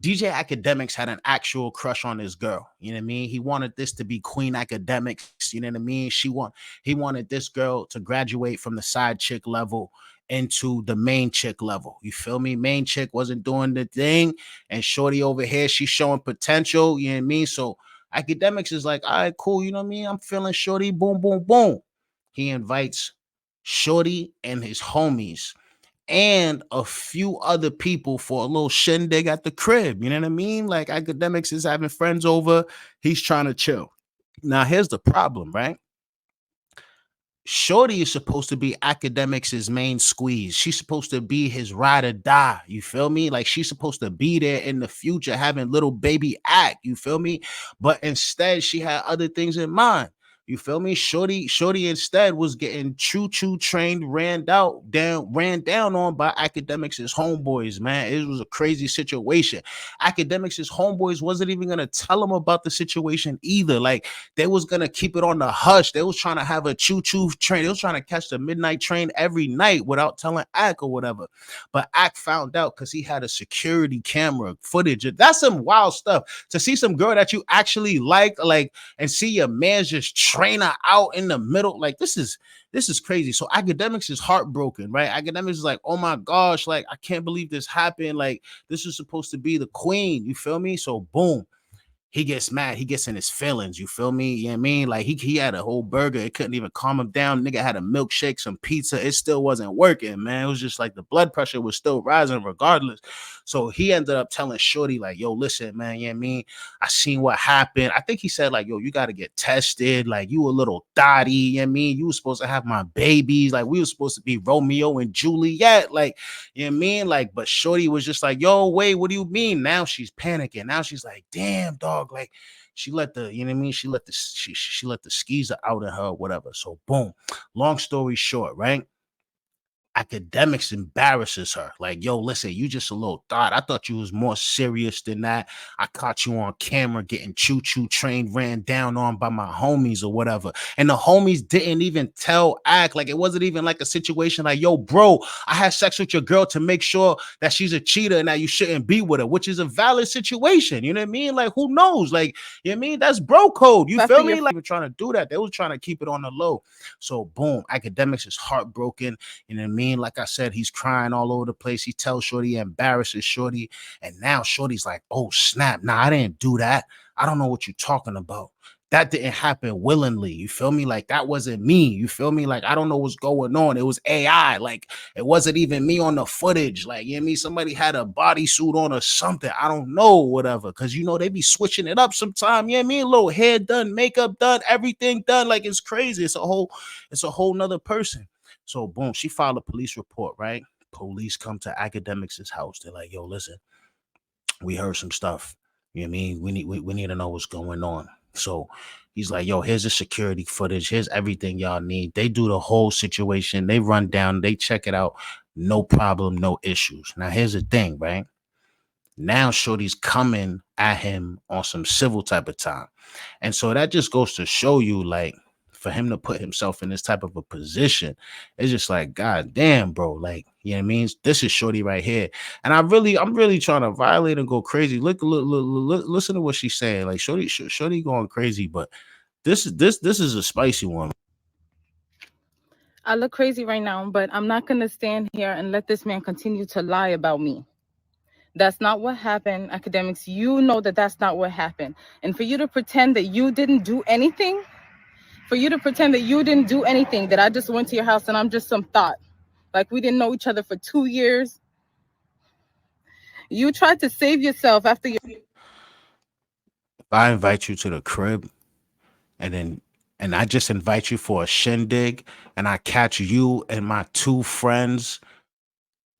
DJ Academics had an actual crush on this girl. You know what I mean? He wanted this to be Queen Academics. You know what I mean? He wanted this girl to graduate from the side chick level into the main chick level. You feel me? Main chick wasn't doing the thing, and Shorty over here, she's showing potential. You know what I mean? So Academics is like, all right, cool. You know what I mean? I'm feeling Shorty. Boom, boom, boom. He invites Shorty and his homies and a few other people for a little shindig at the crib. You know what I mean? Like Academics is having friends over. He's trying to chill. Now, here's the problem, right? Shorty is supposed to be Academics' main squeeze. She's supposed to be his ride or die. You feel me? Like she's supposed to be there in the future having little baby act. You feel me? But instead, she had other things in mind. You feel me? Shorty instead was getting choo-choo trained, ran down on by Academics' homeboys, man. It was a crazy situation. Academics' homeboys wasn't even gonna tell him about the situation either. Like they was gonna keep it on the hush. They was trying to have a choo-choo train. They was trying to catch the midnight train every night without telling Ack or whatever. But Ack found out because he had a security camera footage. That's some wild stuff. To see some girl that you actually like, and see your man just train her out in the middle. Like this is crazy. So Academics is heartbroken, right? Academics is like, oh my gosh, like I can't believe this happened. Like this is supposed to be the queen. You feel me? So boom, he gets mad. He gets in his feelings. You feel me? You know what I mean? Like he had a whole burger. It couldn't even calm him down. Nigga had a milkshake, some pizza. It still wasn't working, man. It was just like the blood pressure was still rising regardless. So he ended up telling Shorty, like, yo, listen, man, you know what I mean? I seen what happened. I think he said, like, yo, you got to get tested. Like, you a little thotty, you know what I mean? You were supposed to have my babies. Like, we were supposed to be Romeo and Juliet. Like, you know what I mean? Like, but Shorty was just like, yo, wait, what do you mean? Now she's panicking. Now she's like, damn, dog. Like, she let the, you know what I mean? She let the skeezer out of her or whatever. So boom. Long story short, right? Academics embarrasses her. Like, yo, listen, you just a little thought. I thought you was more serious than that. I caught you on camera getting choo-choo train ran down on by my homies or whatever. And the homies didn't even tell Act. Like, it wasn't even like a situation like, yo, bro, I had sex with your girl to make sure that she's a cheater and that you shouldn't be with her, which is a valid situation. You know what I mean? Like, who knows? Like, you know what I mean? That's bro code. You After feel your me? Like, even trying to do that. They was trying to keep it on the low. So boom, Academics is heartbroken. You know what I mean? Like I said, he's crying all over the place. He tells Shorty, he embarrasses Shorty. And now Shorty's like, oh, snap. Nah, I didn't do that. I don't know what you're talking about. That didn't happen willingly. You feel me? Like that wasn't me. You feel me? Like I don't know what's going on. It was AI. Like it wasn't even me on the footage. Like, you know what I mean? Somebody had a bodysuit on or something. I don't know, whatever. Cause you know, they be switching it up sometime. You know what I mean? A little hair done, makeup done, everything done. Like it's crazy. It's a whole nother person. So boom, she filed a police report, right? Police come to Academics' house. They're like, yo, listen, we heard some stuff. You know what I mean? We need to know what's going on. So he's like, yo, here's the security footage. Here's everything y'all need. They do the whole situation. They run down, they check it out. No problem, no issues. Now here's the thing, right? Now Shorty's coming at him on some civil type of time. And so that just goes to show you, like, for him to put himself in this type of a position, it's just like, God damn, bro. Like, you know what I mean? This is Shorty right here. And I'm really trying to violate and go crazy. Listen to what she's saying. Like, Shorty going crazy, but this is a spicy one. I look crazy right now, but I'm not going to stand here and let this man continue to lie about me. That's not what happened, Academics. You know that that's not what happened. And for you to pretend that you didn't do anything, that I just went to your house and I'm just some thought, like we didn't know each other for 2 years. You tried to save yourself after your. If I invite you to the crib and then and I just invite you for a shindig and I catch you and my two friends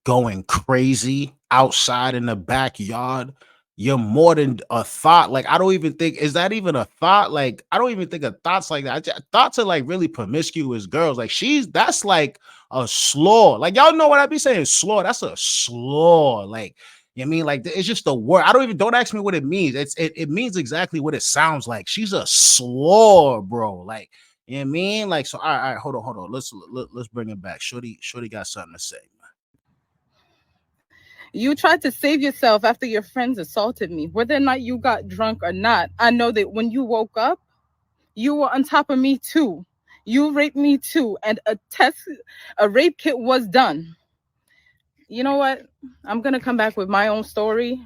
going crazy outside in the backyard, you're more than a thought. Like, I don't even think, is that even a thought? Like, I don't even think of thoughts like that. Thoughts are like really promiscuous girls. Like, that's like a slaw. Like, y'all know what I be saying? Slaw. That's a slaw. Like, you know what I mean? Like, it's just the word. Don't ask me what it means. It means exactly what it sounds like. She's a slaw, bro. Like, you know what I mean? Like, so, all right, hold on. Let's bring it back. Shorty got something to say. You tried to save yourself after your friends assaulted me. Whether or not you got drunk or not, I know that when you woke up, you were on top of me too. You raped me too, and a rape kit was done. You know what? I'm gonna come back with my own story.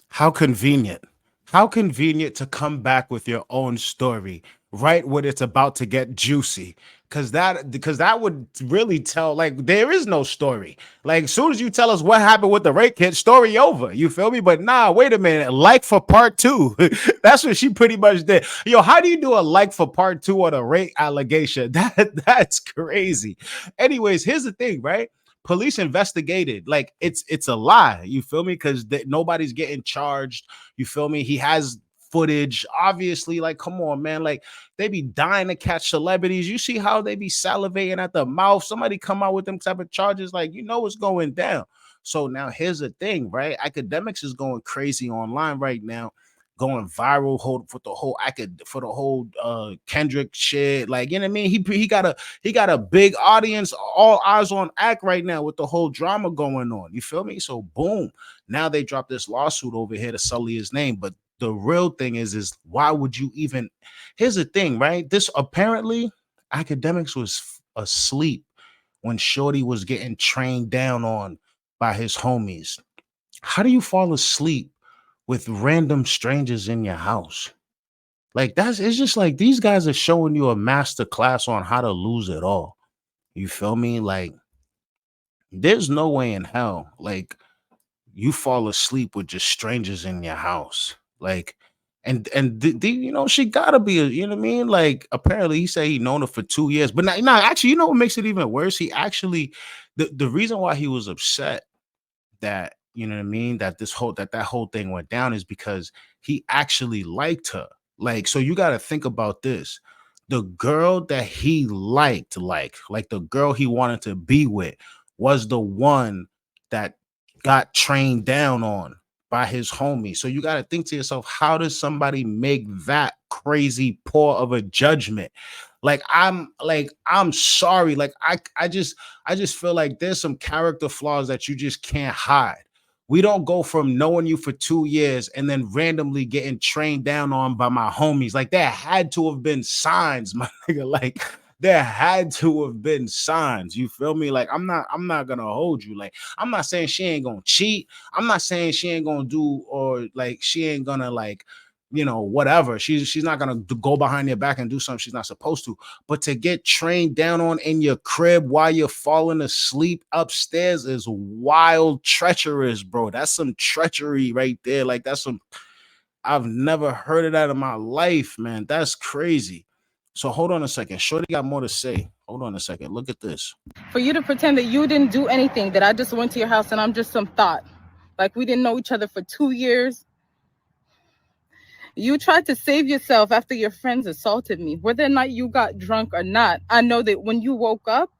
How convenient. How convenient to come back with your own story right when it's about to get juicy. Cause that would really tell, like, there is no story. Like, as soon as you tell us what happened with the rape kit, story over. You feel me? But nah, wait a minute. Like for part two. That's what she pretty much did. Yo, how do you do a like for part two on a rape allegation? That's crazy. Anyways, here's the thing, right? Police investigated, like it's a lie, you feel me, because nobody's getting charged, you feel me. He has footage, obviously, like, come on, man, like, they be dying to catch celebrities. You see how they be salivating at the mouth. Somebody come out with them type of charges, like, you know what's going down. So now here's the thing, right? Academics is going crazy online right now, going viral for the whole Kendrick shit, like, you know what I mean. He got a big audience, all eyes on Act right now with the whole drama going on. You feel me? So boom, now they dropped this lawsuit over here to sully his name. But the real thing is why would you even? Here's the thing, right? This apparently Academics was asleep when Shorty was getting trained down on by his homies. How do you fall asleep with random strangers in your house? Like, it's just like these guys are showing you a master class on how to lose it all. You feel me? Like, there's no way in hell, like, you fall asleep with just strangers in your house. Like, she gotta be you know what I mean? Like, apparently he said he known her for 2 years. But now, actually, you know what makes it even worse? He actually the reason why he was upset that, you know what I mean, that whole thing went down is because he actually liked her. Like, so you got to think about this. The girl that he liked, like the girl he wanted to be with, was the one that got trained down on by his homie. So you got to think to yourself, how does somebody make that crazy poor of a judgment? I'm sorry. Like, I just feel like there's some character flaws that you just can't hide. We don't go from knowing you for 2 years and then randomly getting trained down on by my homies. Like, there had to have been signs, my nigga. Like, there had to have been signs. You feel me? Like, I'm not gonna hold you. Like, I'm not saying she ain't gonna cheat. I'm not saying she ain't gonna do, or like she ain't gonna, like, whatever. She's not gonna go behind your back and do something she's not supposed to. But to get trained down on in your crib while you're falling asleep upstairs is wild treacherous, bro. That's some treachery right there. Like, that's some, I've never heard of that in my life, man. That's crazy. So hold on a second. Shorty got more to say. Hold on a second. Look at this. For you to pretend that you didn't do anything, that I just went to your house and I'm just some thought. Like we didn't know each other for 2 years. You tried to save yourself after your friends assaulted me. Whether or not you got drunk or not, I know that when you woke up,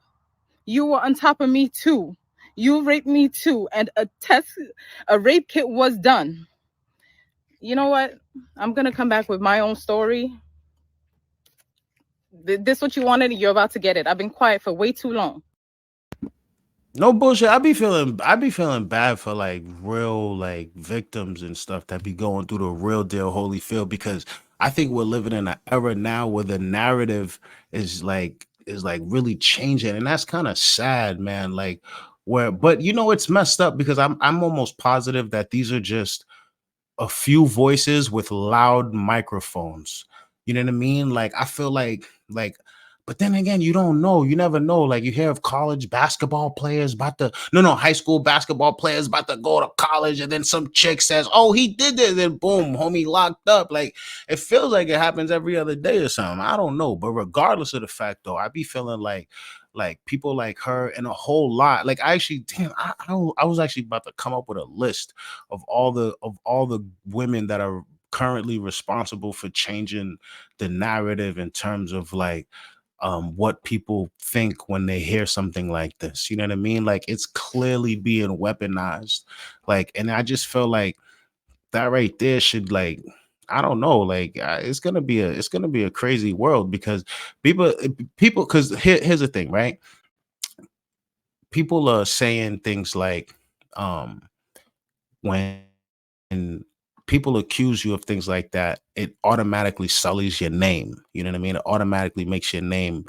you were on top of me too. You raped me too, and a rape kit was done. You know what? I'm gonna come back with my own story. This what you wanted, and you're about to get it. I've been quiet for way too long. No bullshit. I be feeling bad for, like, real, like, victims and stuff that be going through the real deal Holyfield, because I think we're living in an era now where the narrative is like really changing, and that's kind of sad, man. Like, where, but it's messed up because I'm almost positive that these are just a few voices with loud microphones. You know what I mean? Like, I feel like, but then again, you don't know. You never know. Like, you hear of college basketball players about to, no, high school basketball players about to go to college, and then some chick says, "Oh, he did this," and boom, homie locked up. Like, it feels like it happens every other day or something. I don't know. But regardless of the fact, though, I be feeling like people like her and a whole lot. Like, I actually, damn, I was actually about to come up with a list of all the women that are currently responsible for changing the narrative in terms of, like, what people think when they hear something like this. You know what I mean? Like, it's clearly being weaponized. Like, and I just feel like that right there should, like, I don't know, like, it's gonna be a crazy world because people, because here's the thing, right? people are saying things like, um when people accuse you of things like that, it automatically sullies your name. You know what I mean? It automatically makes your name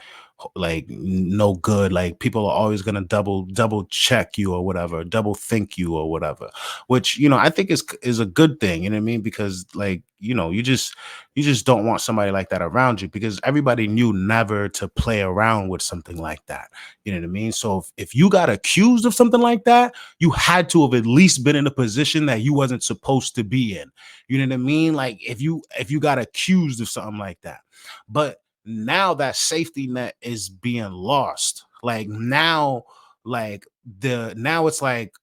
like no good. Like people are always gonna double check you or whatever, double think you or whatever. Which I think is a good thing. You know what I mean? Because like you just don't want somebody like that around you, because everybody knew never to play around with something like that. You know what I mean? So if you got accused of something like that, you had to have at least been in a position that you wasn't supposed to be in. You know what I mean? Like if you got accused of something like that. But now that safety net is being lost. Like now, like the now it's like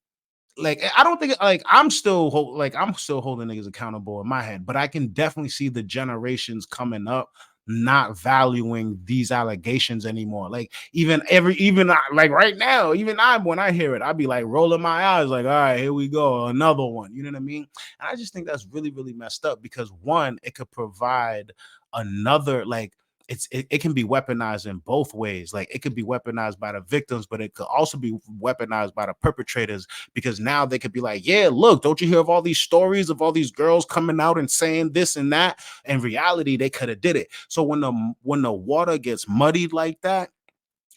I don't think like I'm still holding niggas accountable in my head, but I can definitely see the generations coming up not valuing these allegations anymore. Like like right now, even I when I hear it, I'd be like rolling my eyes, like, all right, here we go, another one. You know what I mean? And I just think that's really, really messed up, because one, it could provide another like it can be weaponized in both ways. Like it could be weaponized by the victims, but it could also be weaponized by the perpetrators, because now they could be like, yeah, look, don't you hear of all these stories of all these girls coming out and saying this and that? In reality, they could have did it. So when the water gets muddied like that,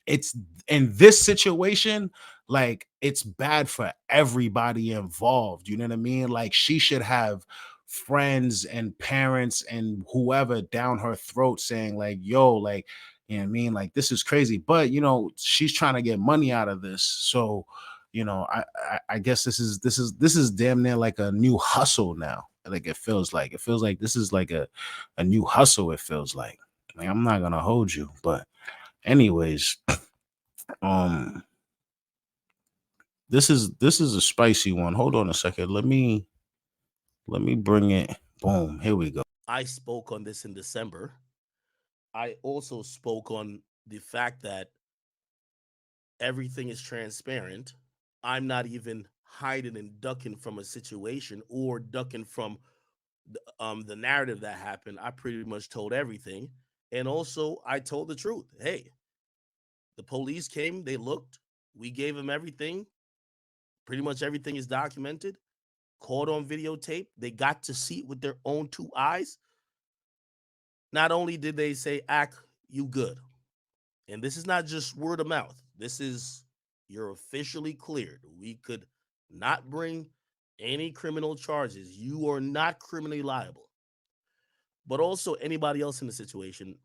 it's in this situation, like it's bad for everybody involved. You know what I mean? Like she should have friends and parents and whoever down her throat saying like, yo, like, you know what I mean? Like this is crazy. But she's trying to get money out of this. So, I guess this is damn near like a new hustle now. Like it feels like this is like a new hustle, it feels like I'm not gonna hold you. But anyways, um, this is a spicy one. Hold on a second. Let me bring it. Boom. Here we go. I spoke on this in December. I also spoke on the fact that everything is transparent. I'm not even hiding and ducking from a situation or ducking from the narrative that happened. I pretty much told everything. And also, I told the truth. Hey, the police came, they looked, we gave them everything. Pretty much everything is documented, caught on videotape. They got to see it with their own two eyes. Not only did they say, Act, you good. And this is not just word of mouth. This is, you're officially cleared. We could not bring any criminal charges. You are not criminally liable. But also, anybody else in the situation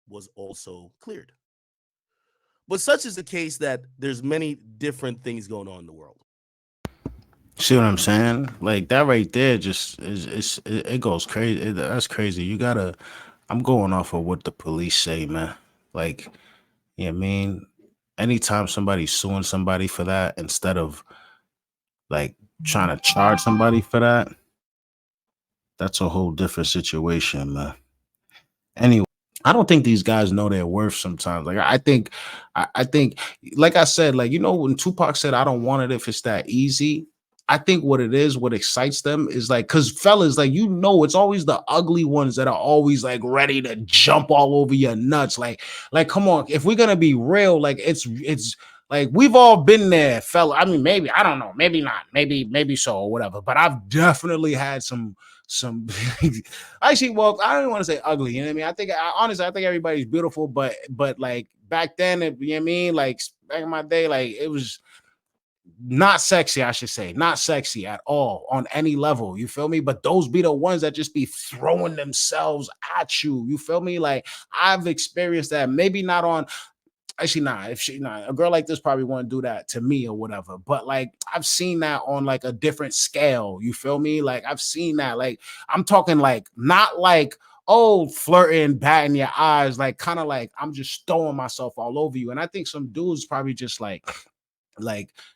was also cleared. But such is the case that there's many different things going on in the world. See what I'm saying? Like that right there just it goes crazy. That's crazy. You gotta I'm going off of what the police say, man. Like, you know what I mean? Anytime somebody's suing somebody for that, instead of like trying to charge somebody for that, that's a whole different situation, man. Anyway, I don't think these guys know their worth sometimes. Like I think, like I said, like when Tupac said, "I don't want it if it's that easy." I think what it is, what excites them is like, cause fellas, like it's always the ugly ones that are always like ready to jump all over your nuts. Like, come on, if we're gonna be real, like it's like we've all been there, fella. I mean, maybe I don't know, maybe not, maybe so or whatever. But I've definitely had some actually, well, I don't want to say ugly, you know what I mean? Honestly, I think everybody's beautiful, but like back then, you know what I mean? Like back in my day, like it was not sexy, I should say, not sexy at all on any level. You feel me? But those be the ones that just be throwing themselves at you. You feel me? Like I've experienced that. Maybe not on actually not if she not a girl like this probably wouldn't do that to me or whatever, but like I've seen that on like a different scale. You feel me? Like I've seen that. Like I'm talking like not like flirting, batting your eyes, like kind of like I'm just throwing myself all over you. And I think some dudes probably just like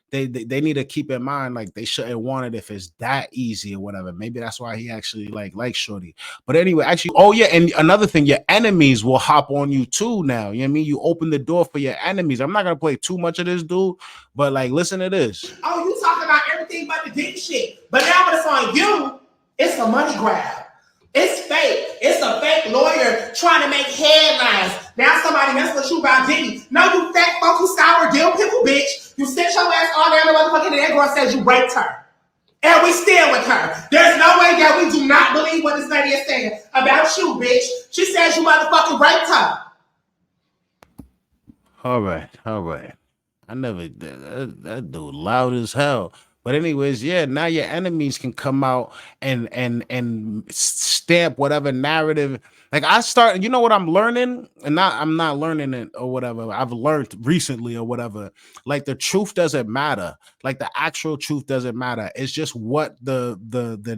they need to keep in mind like they shouldn't want it if it's that easy or whatever. Maybe that's why he actually like shorty. But anyway, actually, oh yeah, and another thing, your enemies will hop on you too now. You know what I mean? You open the door for your enemies. I'm not gonna play too much of this dude, but like listen to this. Oh, you talking about everything but the dick shit. But now when it's on you, it's a money grab. It's fake. It's a fake lawyer trying to make headlines, Now somebody messing with you about Diddy. No, you fat, funky, sour, dill pickle bitch. You sit your ass all down the motherfucking and that girl says you raped her. And we still with her. There's no way that we do not believe what this lady is saying about you, bitch. She says you motherfucking raped her. All right, all right. I never that dude loud as hell. But anyways, yeah, now your enemies can come out and stamp whatever narrative. Like I start, you know what I'm learning, and not I'm not learning it or whatever. I've learned recently or whatever. Like the truth doesn't matter. Like the actual truth doesn't matter. It's just what the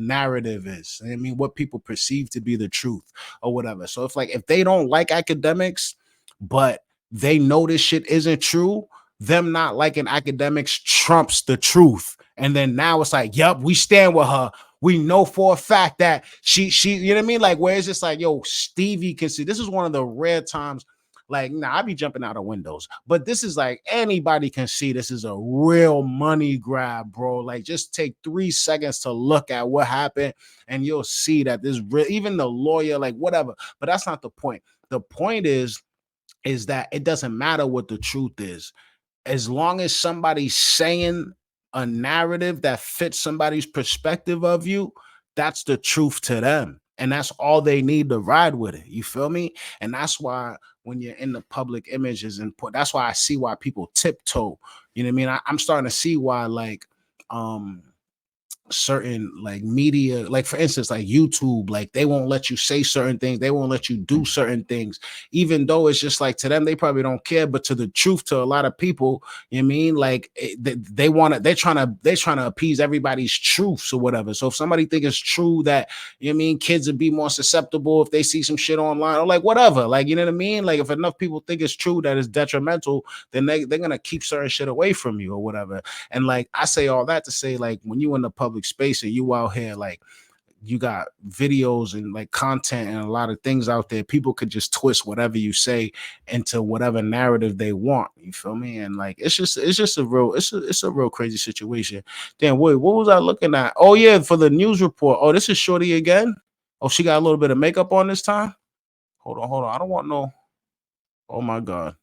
narrative is. I mean, what people perceive to be the truth or whatever. So if they don't like academics, but they know this shit isn't true, them not liking academics trumps the truth. And then now it's like, yep, we stand with her. We know for a fact that you know what I mean? Like, where it's just like, yo, Stevie can see. This is one of the rare times, like, I be jumping out of windows, but this is like anybody can see this is a real money grab, bro. Like, just take 3 seconds to look at what happened, and you'll see that this real, even the lawyer, like, whatever. But that's not the point. The point is that it doesn't matter what the truth is. As long as somebody's saying a narrative that fits somebody's perspective of you, that's the truth to them. And that's all they need to ride with it. You feel me? And that's why when you're in the public image is important. That's why I see why people tiptoe. You know what I mean? I'm starting to see why, like, certain like media, like for instance, like YouTube, like they won't let you say certain things, they won't let you do certain things, even though it's just like to them they probably don't care, but to the truth, to a lot of people, you know what I mean, like they want to, they're trying to appease everybody's truths or whatever. So if somebody think it's true that, you know what I mean, kids would be more susceptible if they see some shit online or like whatever, like, you know what I mean, like if enough people think it's true that it's detrimental, then they're gonna keep certain shit away from you or whatever. And like I say all that to say, like, when you in the public space and you out here, like, you got videos and like content and a lot of things out there, people could just twist whatever you say into whatever narrative they want. You feel me? And like it's a real crazy situation. Damn, wait, what was I looking at? Oh yeah, for the news report. Oh, this is Shorty again. Oh, she got a little bit of makeup on this time. Hold on. I don't want no. Oh my god.